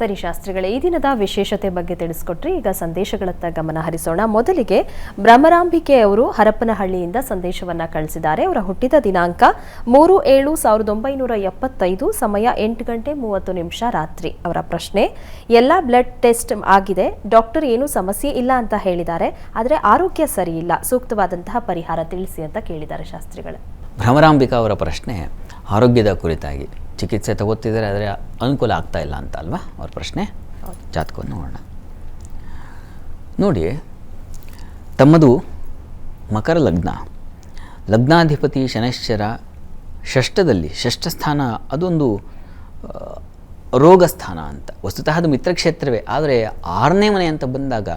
ಸರಿ ಶಾಸ್ತ್ರಿಗಳೇ, ಈ ದಿನದ ವಿಶೇಷತೆ ಬಗ್ಗೆ ತಿಳಿಸ್ಕೊಟ್ರಿ. ಈಗ ಸಂದೇಶಗಳತ್ತ ಗಮನ ಹರಿಸೋಣ. ಮೊದಲಿಗೆ ಭ್ರಮರಾಂಬಿಕೆ ಅವರು ಹರಪನಹಳ್ಳಿಯಿಂದ ಸಂದೇಶವನ್ನ ಕಳಿಸಿದ್ದಾರೆ. ಅವರ ಹುಟ್ಟಿದ ದಿನಾಂಕ 3/7/1975, ಸಮಯ 8:30 ರಾತ್ರಿ. ಅವರ ಪ್ರಶ್ನೆ: ಎಲ್ಲ ಬ್ಲಡ್ ಟೆಸ್ಟ್ ಆಗಿದೆ, ಡಾಕ್ಟರ್ ಏನು ಸಮಸ್ಯೆ ಇಲ್ಲ ಅಂತ ಹೇಳಿದ್ದಾರೆ, ಆದರೆ ಆರೋಗ್ಯ ಸರಿ ಇಲ್ಲ, ಸೂಕ್ತವಾದಂತಹ ಪರಿಹಾರ ತಿಳಿಸಿ ಅಂತ ಕೇಳಿದ್ದಾರೆ ಶಾಸ್ತ್ರಿಗಳೇ. ಭ್ರಮರಾಂಬಿಕಾ ಅವರ ಪ್ರಶ್ನೆ ಆರೋಗ್ಯದ ಕುರಿತಾಗಿ. ಚಿಕಿತ್ಸೆ ತಗೋತಿದ್ದಾರೆ, ಆದರೆ ಅನುಕೂಲ ಆಗ್ತಾ ಇಲ್ಲ ಅಂತ ಅಲ್ವಾ ಅವ್ರ ಪ್ರಶ್ನೆ. ಜಾತಕವನ್ನು ನೋಡೋಣ. ನೋಡಿ, ತಮ್ಮದು ಮಕರ ಲಗ್ನ, ಲಗ್ನಾಧಿಪತಿ ಶನೈಶ್ಚರ ಷಷ್ಠದಲ್ಲಿ, ಷಷ್ಠ ಸ್ಥಾನ ಅದೊಂದು ರೋಗ ಸ್ಥಾನ ಅಂತ. ವಸ್ತುತಃ ಅದು ಮಿತ್ರಕ್ಷೇತ್ರವೇ, ಆದರೆ 6ನೇ ಮನೆ ಅಂತ ಬಂದಾಗ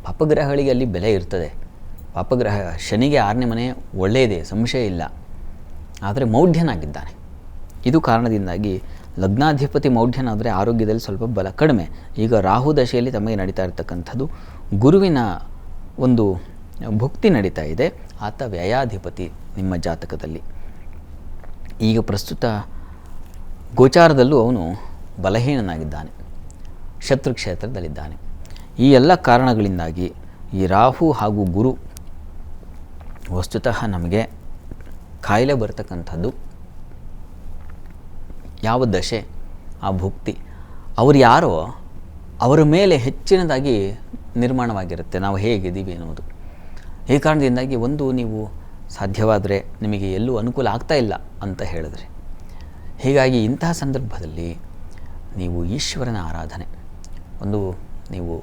ಪಾಪಗ್ರಹಗಳಿಗೆ ಅಲ್ಲಿ ಬೆಲೆ ಇರ್ತದೆ. ಪಾಪಗ್ರಹ ಶನಿಗೆ 6ನೇ ಮನೆ ಒಳ್ಳೆಯದೇ, ಸಂಶಯ ಇಲ್ಲ, ಆದರೆ ಮೌಢ್ಯನಾಗಿದ್ದಾನೆ. ಇದು ಕಾರಣದಿಂದಾಗಿ ಲಗ್ನಾಧಿಪತಿ ಮೌಢ್ಯನಾದರೆ ಆರೋಗ್ಯದಲ್ಲಿ ಸ್ವಲ್ಪ ಬಲ ಕಡಿಮೆ. ಈಗ ರಾಹು ದಶೆಯಲ್ಲಿ ತಮಗೆ ನಡೀತಾ ಇರತಕ್ಕಂಥದ್ದು ಗುರುವಿನ ಒಂದು ಭುಕ್ತಿ ನಡೀತಾ ಇದೆ. ಆತ ವ್ಯಯಾಧಿಪತಿ ನಿಮ್ಮ ಜಾತಕದಲ್ಲಿ. ಈಗ ಪ್ರಸ್ತುತ ಗೋಚಾರದಲ್ಲೂ ಅವನು ಬಲಹೀನನಾಗಿದ್ದಾನೆ, ಶತ್ರು ಕ್ಷೇತ್ರದಲ್ಲಿದ್ದಾನೆ. ಈ ಎಲ್ಲ ಕಾರಣಗಳಿಂದಾಗಿ ಈ ರಾಹು ಹಾಗೂ ಗುರು ವಸ್ತುತಃ ನಮಗೆ ಕಾಯಿಲೆ ಬರ್ತಕ್ಕಂಥದ್ದು ಯಾವ ದಶೆ, ಆ ಭುಕ್ತಿ ಅವರು ಯಾರೋ ಅವರ ಮೇಲೆ ಹೆಚ್ಚಿನದಾಗಿ ನಿರ್ಮಾಣವಾಗಿರುತ್ತೆ, ನಾವು ಹೇಗಿದ್ದೀವಿ ಅನ್ನೋದು. ಈ ಕಾರಣದಿಂದಾಗಿ ಒಂದು ನೀವು ಸಾಧ್ಯವಾದರೆ ನಿಮಗೆ ಎಲ್ಲೂ ಅನುಕೂಲ ಆಗ್ತಾ ಇಲ್ಲ ಅಂತ ಹೇಳಿದ್ರೆ, ಹೀಗಾಗಿ ಇಂತಹ ಸಂದರ್ಭದಲ್ಲಿ ನೀವು ಈಶ್ವರನ ಆರಾಧನೆ ಒಂದು ನೀವು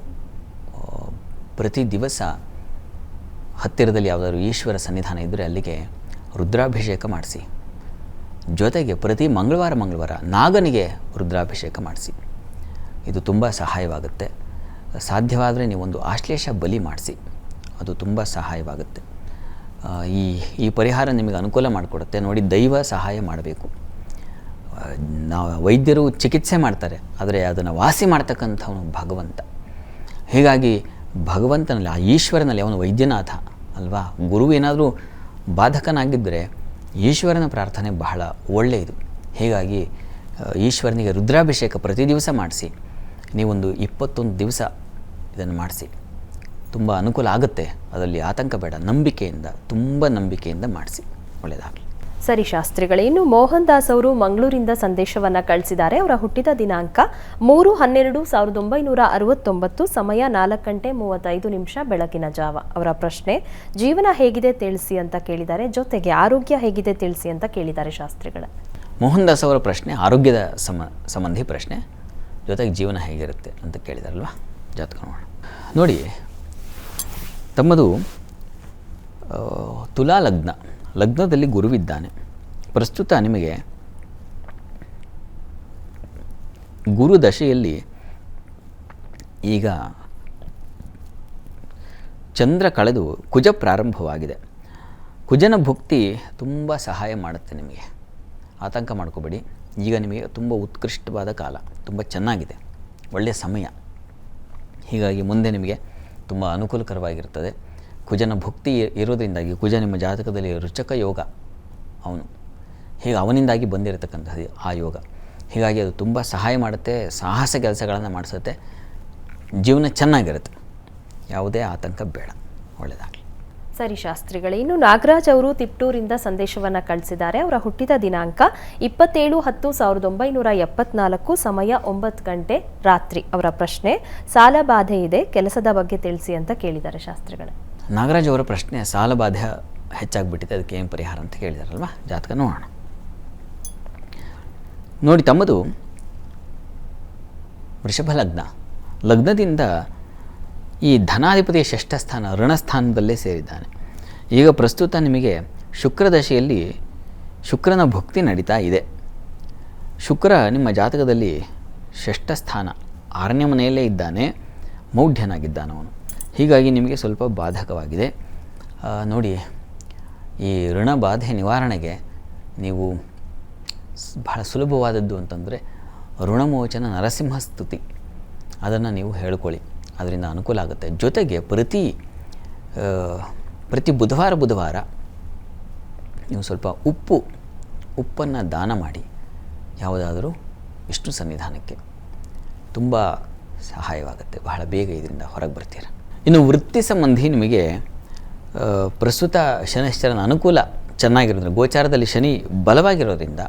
ಪ್ರತಿ ದಿವಸ ಹತ್ತಿರದಲ್ಲಿ ಯಾವುದಾದ್ರು ಈಶ್ವರ ಸನ್ನಿಧಾನ ಇದ್ದರೆ ಅಲ್ಲಿಗೆ ರುದ್ರಾಭಿಷೇಕ ಮಾಡಿಸಿ. ಜೊತೆಗೆ ಪ್ರತಿ ಮಂಗಳವಾರ ನಾಗನಿಗೆ ರುದ್ರಾಭಿಷೇಕ ಮಾಡಿಸಿ. ಇದು ತುಂಬ ಸಹಾಯವಾಗುತ್ತೆ. ಸಾಧ್ಯವಾದರೆ ನೀವೊಂದು ಆಶ್ಲೇಷ ಬಲಿ ಮಾಡಿಸಿ, ಅದು ತುಂಬ ಸಹಾಯವಾಗುತ್ತೆ. ಈ ಪರಿಹಾರ ನಿಮಗೆ ಅನುಕೂಲ ಮಾಡಿಕೊಡುತ್ತೆ. ನೋಡಿ, ದೈವ ಸಹಾಯ ಮಾಡಬೇಕು. ನಾವು ವೈದ್ಯರು ಚಿಕಿತ್ಸೆ ಮಾಡ್ತಾರೆ, ಆದರೆ ಅದನ್ನು ವಾಸಿ ಮಾಡ್ತಕ್ಕಂಥವನು ಭಗವಂತ. ಹೀಗಾಗಿ ಭಗವಂತನಲ್ಲಿ, ಆ ಈಶ್ವರನಲ್ಲಿ ಅವನು ವೈದ್ಯನಾಥ ಅಲ್ವಾ. ಗುರು ಏನಾದರೂ ಬಾಧಕನಾಗಿದ್ದರೆ ಈಶ್ವರನ ಪ್ರಾರ್ಥನೆ ಬಹಳ ಒಳ್ಳೆಯದು. ಹೀಗಾಗಿ ಈಶ್ವರನಿಗೆ ರುದ್ರಾಭಿಷೇಕ ಪ್ರತಿ ದಿವಸ ಮಾಡಿಸಿ. ನೀವೊಂದು 21 ದಿವಸ ಇದನ್ನು ಮಾಡಿಸಿ, ತುಂಬ ಅನುಕೂಲ ಆಗುತ್ತೆ. ಅದರಲ್ಲಿ ಆತಂಕ ಬೇಡ, ನಂಬಿಕೆಯಿಂದ, ತುಂಬ ನಂಬಿಕೆಯಿಂದ ಮಾಡಿಸಿ, ಒಳ್ಳೆಯದಾಗಲಿ. ಸರಿ ಶಾಸ್ತ್ರಿಗಳೇ, ಇನ್ನು ಮೋಹನ್ ದಾಸ್ ಅವರು ಮಂಗಳೂರಿಂದ ಸಂದೇಶವನ್ನ ಕಳಿಸಿದ್ದಾರೆ. ಅವರ ಹುಟ್ಟಿದ ದಿನಾಂಕ 3/12/1969, ಸಮಯ 4:35 ಬೆಳಗಿನ ಜಾವ. ಅವರ ಪ್ರಶ್ನೆ: ಜೀವನ ಹೇಗಿದೆ ತಿಳಿಸಿ ಅಂತ ಕೇಳಿದ್ದಾರೆ, ಜೊತೆಗೆ ಆರೋಗ್ಯ ಹೇಗಿದೆ ತಿಳಿಸಿ ಅಂತ ಕೇಳಿದ್ದಾರೆ ಶಾಸ್ತ್ರಿಗಳೇ. ಮೋಹನ್ ದಾಸ್ ಅವರ ಪ್ರಶ್ನೆ ಆರೋಗ್ಯದ ಸಂಬಂಧಿ ಪ್ರಶ್ನೆ, ಜೊತೆಗೆ ಜೀವನ ಹೇಗಿರುತ್ತೆ ಅಂತ ಕೇಳಿದಾರಲ್ವ. ಜಾತಕ ನೋಡೋಣ. ನೋಡಿ, ತಮ್ಮದು ತುಲಾ ಲಗ್ನ, ಲಗ್ನದಲ್ಲಿ ಗುರುವಿದ್ದಾನೆ. ಪ್ರಸ್ತುತ ನಿಮಗೆ ಗುರು ದಶೆಯಲ್ಲಿ ಈಗ ಚಂದ್ರ ಕಳೆದು ಕುಜ ಪ್ರಾರಂಭವಾಗಿದೆ. ಕುಜನ ಭುಕ್ತಿ ತುಂಬ ಸಹಾಯ ಮಾಡುತ್ತೆ ನಿಮಗೆ, ಆತಂಕ ಮಾಡ್ಕೋಬೇಡಿ. ಈಗ ನಿಮಗೆ ತುಂಬ ಉತ್ಕೃಷ್ಟವಾದ ಕಾಲ, ತುಂಬ ಚೆನ್ನಾಗಿದೆ, ಒಳ್ಳೆಯ ಸಮಯ. ಹೀಗಾಗಿ ಮುಂದೆ ನಿಮಗೆ ತುಂಬ ಅನುಕೂಲಕರವಾಗಿರ್ತದೆ. ಕುಜನ ಭುಕ್ತಿ ಇರೋದ್ರಿಂದಾಗಿ, ಕುಜ ನಿಮ್ಮ ಜಾತಕದಲ್ಲಿ ರುಚಕ ಯೋಗ ಅವನು, ಹೀಗೆ ಅವನಿಂದಾಗಿ ಬಂದಿರತಕ್ಕಂಥದ್ದು ಆ ಯೋಗ. ಹೀಗಾಗಿ ಅದು ತುಂಬ ಸಹಾಯ ಮಾಡುತ್ತೆ, ಸಾಹಸ ಕೆಲಸಗಳನ್ನು ಮಾಡಿಸುತ್ತೆ, ಜೀವನ ಚೆನ್ನಾಗಿರುತ್ತೆ. ಯಾವುದೇ ಆತಂಕ ಬೇಡ, ಒಳ್ಳೆಯದಾಗಲಿ. ಸರಿ ಶಾಸ್ತ್ರಿಗಳೇ, ಇನ್ನು ನಾಗರಾಜ್ ಅವರು ತಿಪ್ಟೂರಿಂದ ಸಂದೇಶವನ್ನು ಕಳಿಸಿದ್ದಾರೆ. ಅವರ ಹುಟ್ಟಿದ ದಿನಾಂಕ 27/10/1974, ಸಮಯ 9 ರಾತ್ರಿ. ಅವರ ಪ್ರಶ್ನೆ: ಸಾಲ ಬಾಧೆ ಇದೆ, ಕೆಲಸದ ಬಗ್ಗೆ ತಿಳಿಸಿ ಅಂತ ಕೇಳಿದ್ದಾರೆ ಶಾಸ್ತ್ರಿಗಳೇ. ನಾಗರಾಜ್ ಅವರ ಪ್ರಶ್ನೆ ಸಾಲ ಬಾಧೆ ಹೆಚ್ಚಾಗಿಬಿಟ್ಟಿದೆ, ಅದಕ್ಕೆ ಏನು ಪರಿಹಾರ ಅಂತ ಕೇಳಿದಾರಲ್ವ. ಜಾತಕ ನೋಡೋಣ. ನೋಡಿ, ತಮ್ಮದು ವೃಷಭ ಲಗ್ನ, ಲಗ್ನದಿಂದ ಈ ಧನಾಧಿಪತಿಯ ಷಷ್ಠ ಸ್ಥಾನ ಋಣಸ್ಥಾನದಲ್ಲೇ ಸೇರಿದ್ದಾನೆ. ಈಗ ಪ್ರಸ್ತುತ ನಿಮಗೆ ಶುಕ್ರ ದಶೆಯಲ್ಲಿ ಶುಕ್ರನ ಭುಕ್ತಿ ನಡೀತಾ ಇದೆ. ಶುಕ್ರ ನಿಮ್ಮ ಜಾತಕದಲ್ಲಿ ಷಷ್ಠ ಸ್ಥಾನ 6ನೇ ಮನೆಯಲ್ಲೇ ಇದ್ದಾನೆ, ಮೌಢ್ಯನಾಗಿದ್ದಾನವನು. ಹೀಗಾಗಿ ನಿಮಗೆ ಸ್ವಲ್ಪ ಬಾಧಕವಾಗಿದೆ. ನೋಡಿ, ಈ ಋಣ ಬಾಧೆ ನಿವಾರಣೆಗೆ ನೀವು ಬಹಳ ಸುಲಭವಾದದ್ದು ಅಂತಂದರೆ ಋಣಮೋಚನ ನರಸಿಂಹ ಸ್ತುತಿ, ಅದನ್ನು ನೀವು ಹೇಳ್ಕೊಳ್ಳಿ, ಅದರಿಂದ ಅನುಕೂಲ ಆಗುತ್ತೆ. ಜೊತೆಗೆ ಪ್ರತಿ ಬುಧವಾರ ನೀವು ಸ್ವಲ್ಪ ಉಪ್ಪನ್ನು ದಾನ ಮಾಡಿ ಯಾವುದಾದರೂ ವಿಷ್ಣು ಸನ್ನಿಧಾನಕ್ಕೆ. ತುಂಬ ಸಹಾಯವಾಗುತ್ತೆ. ಬಹಳ ಬೇಗ ಇದರಿಂದ ಹೊರಗೆ ಬರ್ತೀರ. ಇನ್ನು ವೃತ್ತಿ ಸಂಬಂಧಿ ನಿಮಗೆ ಪ್ರಸ್ತುತ ಶನೈಶ್ಚರನ ಅನುಕೂಲ ಚೆನ್ನಾಗಿರೋದ್ರಿಂದ, ಗೋಚಾರದಲ್ಲಿ ಶನಿ ಬಲವಾಗಿರೋದ್ರಿಂದ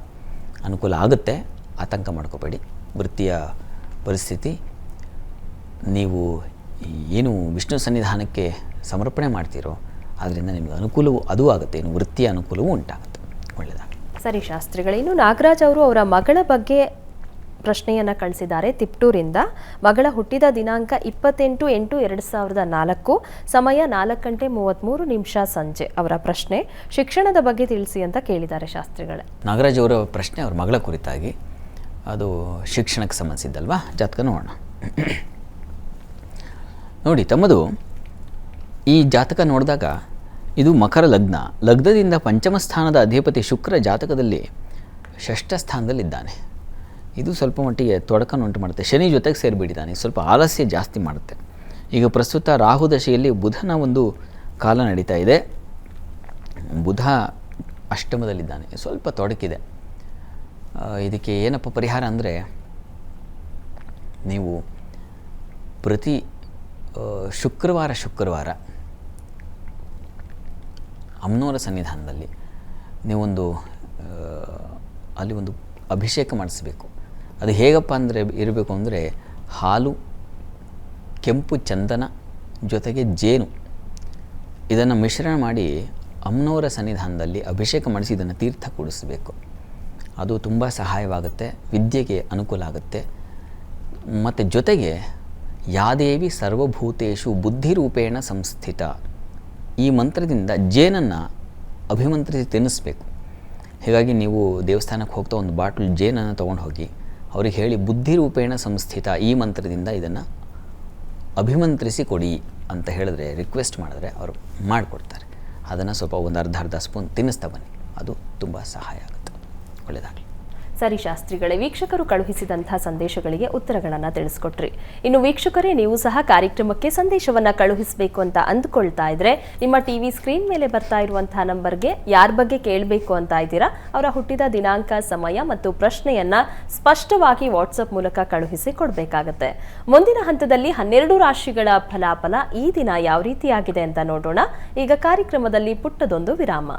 ಅನುಕೂಲ ಆಗುತ್ತೆ. ಆತಂಕ ಮಾಡ್ಕೋಬೇಡಿ. ವೃತ್ತಿಯ ಪರಿಸ್ಥಿತಿ ನೀವು ಏನು ವಿಷ್ಣು ಸನ್ನಿಧಾನಕ್ಕೆ ಸಮರ್ಪಣೆ ಮಾಡ್ತೀರೋ ಅದರಿಂದ ನಿಮಗೆ ಅನುಕೂಲವೂ ಅದೂ ಆಗುತ್ತೆ. ಇನ್ನು ವೃತ್ತಿಯ ಅನುಕೂಲವೂ ಉಂಟಾಗುತ್ತೆ. ಒಳ್ಳೆಯದಾಗಲಿ. ಸರಿ ಶಾಸ್ತ್ರಿಗಳೇ, ಇನ್ನು ನಾಗರಾಜ್ ಅವರು ಅವರ ಮಗಳ ಬಗ್ಗೆ ಪ್ರಶ್ನೆಯನ್ನು ಕಳಿಸಿದ್ದಾರೆ ತಿಪ್ಟೂರಿಂದ. ಮಗಳ ಹುಟ್ಟಿದ ದಿನಾಂಕ 28/8/2004, ಸಮಯ 4:33 ಸಂಜೆ. ಅವರ ಪ್ರಶ್ನೆ ಶಿಕ್ಷಣದ ಬಗ್ಗೆ ತಿಳಿಸಿ ಅಂತ ಕೇಳಿದ್ದಾರೆ ಶಾಸ್ತ್ರಿಗಳೇ. ನಾಗರಾಜ್ ಅವರ ಪ್ರಶ್ನೆ ಅವ್ರ ಮಗಳ ಕುರಿತಾಗಿ, ಅದು ಶಿಕ್ಷಣಕ್ಕೆ ಸಂಬಂಧಿಸಿದ್ದಲ್ವಾ? ಜಾತಕ ನೋಡೋಣ. ನೋಡಿ, ತಮ್ಮದು ಈ ಜಾತಕ ನೋಡಿದಾಗ ಇದು ಮಕರ ಲಗ್ನ. ಲಗ್ನದಿಂದ ಪಂಚಮ ಸ್ಥಾನದ ಅಧಿಪತಿ ಶುಕ್ರ ಜಾತಕದಲ್ಲಿ 6ಥ ಸ್ಥಾನದಲ್ಲಿದ್ದಾನೆ. ಇದು ಸ್ವಲ್ಪ ಮಟ್ಟಿಗೆ ತೊಡಕನ್ನುಂಟು ಮಾಡುತ್ತೆ. ಶನಿ ಜೊತೆಗೆ ಸೇರಿಬಿಟ್ಟಿದ್ದಾನೆ, ಸ್ವಲ್ಪ ಆಲಸ್ಯ ಜಾಸ್ತಿ ಮಾಡುತ್ತೆ. ಈಗ ಪ್ರಸ್ತುತ ರಾಹು ದಶೆಯಲ್ಲಿ ಬುಧನ ಒಂದು ಕಾಲ ನಡೀತಾ ಇದೆ. ಬುಧ ಅಷ್ಟಮದಲ್ಲಿದ್ದಾನೆ, ಸ್ವಲ್ಪ ತೊಡಕಿದೆ. ಇದಕ್ಕೆ ಏನಪ್ಪ ಪರಿಹಾರ ಅಂದರೆ, ನೀವು ಪ್ರತಿ ಶುಕ್ರವಾರ ಅಮ್ಮನವರ ಸನ್ನಿಧಾನದಲ್ಲಿ ನೀವೊಂದು ಅಲ್ಲಿ ಒಂದು ಅಭಿಷೇಕ ಮಾಡಿಸ್ಬೇಕು. ಅದು ಹೇಗಪ್ಪ ಅಂದರೆ ಇರಬೇಕು ಅಂದರೆ, ಹಾಲು, ಕೆಂಪು ಚಂದನ ಜೊತೆಗೆ ಜೇನು ಇದನ್ನು ಮಿಶ್ರಣ ಮಾಡಿ ಅಮ್ಮನವರ ಸನ್ನಿಧಾನದಲ್ಲಿ ಅಭಿಷೇಕ ಮಾಡಿಸಿ ಇದನ್ನು ತೀರ್ಥ ಕೂಡಿಸಬೇಕು. ಅದು ತುಂಬ ಸಹಾಯವಾಗುತ್ತೆ, ವಿದ್ಯೆಗೆ ಅನುಕೂಲ ಆಗುತ್ತೆ. ಮತ್ತು ಜೊತೆಗೆ ಯಾದೇವಿ ಸರ್ವಭೂತೇಷು ಬುದ್ಧಿರೂಪೇಣ ಸಂಸ್ಥಿತ, ಈ ಮಂತ್ರದಿಂದ ಜೇನನ್ನು ಅಭಿಮಂತ್ರಿಸಿ ತಿನ್ನಿಸ್ಬೇಕು. ಹೀಗಾಗಿ ನೀವು ದೇವಸ್ಥಾನಕ್ಕೆ ಹೋಗ್ತಾ ಒಂದು ಬಾಟ್ಲ್ ಜೇನನ್ನು ತೊಗೊಂಡು ಹೋಗಿ ಅವ್ರಿಗೆ ಹೇಳಿ, ಬುದ್ಧಿರೂಪೇಣ ಸಂಸ್ಥಿತ ಈ ಮಂತ್ರದಿಂದ ಇದನ್ನು ಅಭಿಮಂತ್ರಿಸಿ ಕೊಡಿ ಅಂತ ಹೇಳಿದ್ರೆ, ರಿಕ್ವೆಸ್ಟ್ ಮಾಡಿದ್ರೆ ಅವರು ಮಾಡಿಕೊಡ್ತಾರೆ. ಅದನ್ನು ಸ್ವಲ್ಪ ಒಂದು ಅರ್ಧ ಸ್ಪೂನ್ ತಿನ್ನಿಸ್ತಾ ಬನ್ನಿ, ಅದು ತುಂಬ ಸಹಾಯ ಆಗುತ್ತೆ. ಒಳ್ಳೆಯದಾಗಲಿ. ಸರಿ ಶಾಸ್ತ್ರಿಗಳೇ, ವೀಕ್ಷಕರು ಕಳುಹಿಸಿದಂತಹ ಸಂದೇಶಗಳಿಗೆ ಉತ್ತರಗಳನ್ನು ತಿಳಿಸ್ಕೊಟ್ರಿ. ಇನ್ನು ವೀಕ್ಷಕರೇ, ನೀವು ಸಹ ಕಾರ್ಯಕ್ರಮಕ್ಕೆ ಸಂದೇಶವನ್ನು ಕಳುಹಿಸಬೇಕು ಅಂತ ಅಂದುಕೊಳ್ತಾ ಇದ್ರೆ, ನಿಮ್ಮ ಟಿವಿ ಸ್ಕ್ರೀನ್ ಮೇಲೆ ಬರ್ತಾ ಇರುವಂತಹ ನಂಬರ್ಗೆ ಯಾರ ಬಗ್ಗೆ ಕೇಳಬೇಕು ಅಂತ ಇದ್ದೀರಾ ಅವರ ಹುಟ್ಟಿದ ದಿನಾಂಕ, ಸಮಯ ಮತ್ತು ಪ್ರಶ್ನೆಯನ್ನ ಸ್ಪಷ್ಟವಾಗಿ ವಾಟ್ಸಪ್ ಮೂಲಕ ಕಳುಹಿಸಿ ಕೊಡಬೇಕಾಗತ್ತೆ. ಮುಂದಿನ ಹಂತದಲ್ಲಿ 12 ರಾಶಿಗಳ ಫಲಾಫಲ ಈ ದಿನ ಯಾವ ರೀತಿಯಾಗಿದೆ ಅಂತ ನೋಡೋಣ. ಈಗ ಕಾರ್ಯಕ್ರಮದಲ್ಲಿ ಪುಟ್ಟದೊಂದು ವಿರಾಮ.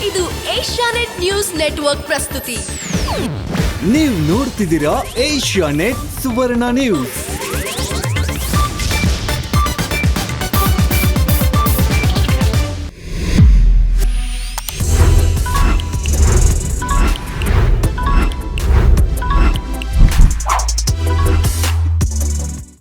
ಇದು ಏಷ್ಯಾನೆಟ್ ನ್ಯೂಸ್ ನೆಟ್ವರ್ಕ್ ಪ್ರಸ್ತುತಿ. ನೀವು ನೋಡ್ತಿದ್ದೀರಾ ಏಷ್ಯಾನೆಟ್ ಸುವರ್ಣ ನ್ಯೂಸ್.